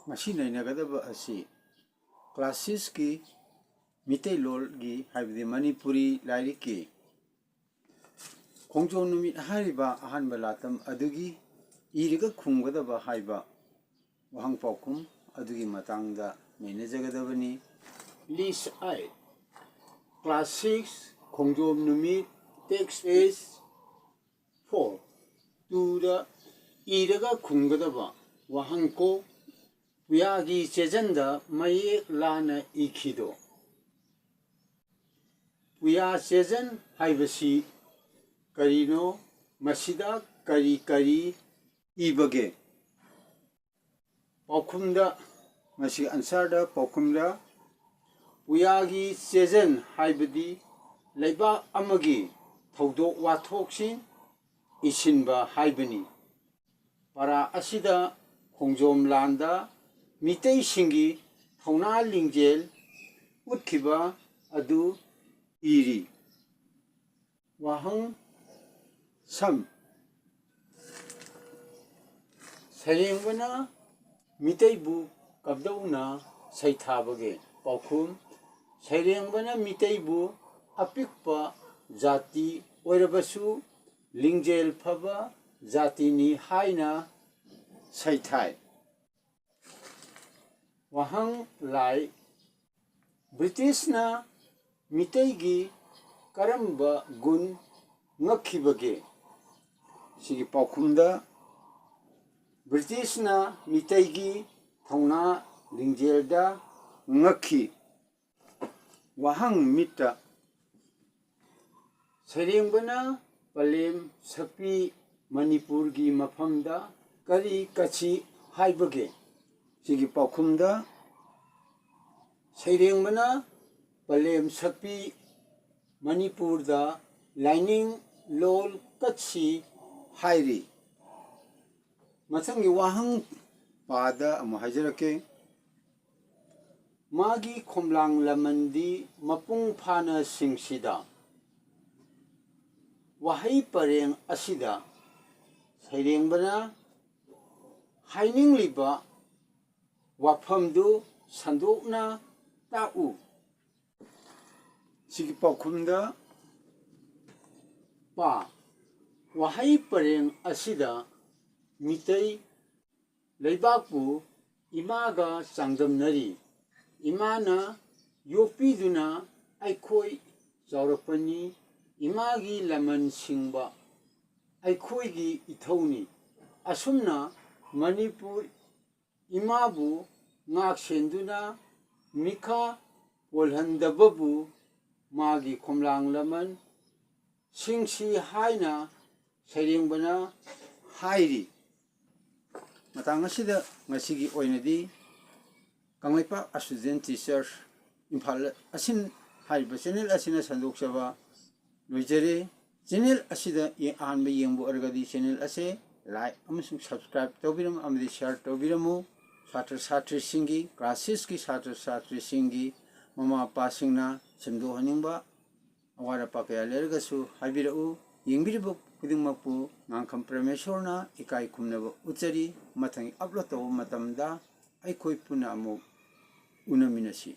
machine nagadaba asi classes ki mitei lol gi haibdi Manipuri Lairik ki Khong-Jom Numit hariba ahanba Laatam adugi iriga khunggadaba haiba wahang paukum adugi matangda nenejagadabani. List I Class 6 Khong-Jom Numit text is 4 to the iriga khunggadaba wahang ko Yagi Chezenda Mayek Lana Ikido Uya Chezen Haibasi Karino Masida Kari Kari Ibage Paukumda Masi Ansarda Paukumda Uyagi Chezen Haibadi Laiba Amagi Taudo Watokshi Ishinba Haibani Para Asida Khong-Jom Landa Mitei Shingi Thona Lingjel Utkiba Adu Iri Wahang Sam Sarengbana Mitei Bu Kabdauna Saithabage Paukum Sarengbana Mitei Bu Apikpa Jati Oirabasu Lingjel Phaba Jatini Haina Saitai Wahang Lai British na Mitei gi Karamba Gun Ngakibage Sigi Paukumda British na Mitei gi Thona Lingjelda Ngaki Wahang Mita Sarengbana Palem Sakpi Manipur gi Mafamda Kari Kachi Haibage Sigi Paukumda Sarengbana Palem Sakpi Manipur da Lining Lol Kachi Hairi Matsangi Wahang Pada Amahajarake Magi Khomlang Lamandi Mapung Phana Singsida Wahai Pareng Asida Sarengbana Haining Liba Wafamdu Sandokna Ta'u Sigi Paukumda Pa Wahai Pareng Asida Mitei Laibakpu Imaga Sangdamnari Imana Yopiduna Aikoi Zaurapani Imagi Laman Singba Aikoi gi Ithoni Asumna Manipur Imabu Ngak Senduna Mika Wolhandababu Magi Khomlang Laman Singsi Haina Sarengbana Hairi Matang asida ngasigi oinadi KANGLEIPAK student teachers IMPHAL asin haiba channel asina sandok saba loijare channel asida ahanba yengbu argadi channel ase like amasung subscribe tawbiram amadi share tawbiramu Satra Satri Singi classes ki Satra Satri Singi Mama Pasingna Semdo Haningba Awara Pakaya Lergasu Habirau Yingbiribu Kudingmapu Nankam Prameshorna Ikai Kumnava Utsari Matang Upload Matamda Aikoi Puna Amu Unaminasi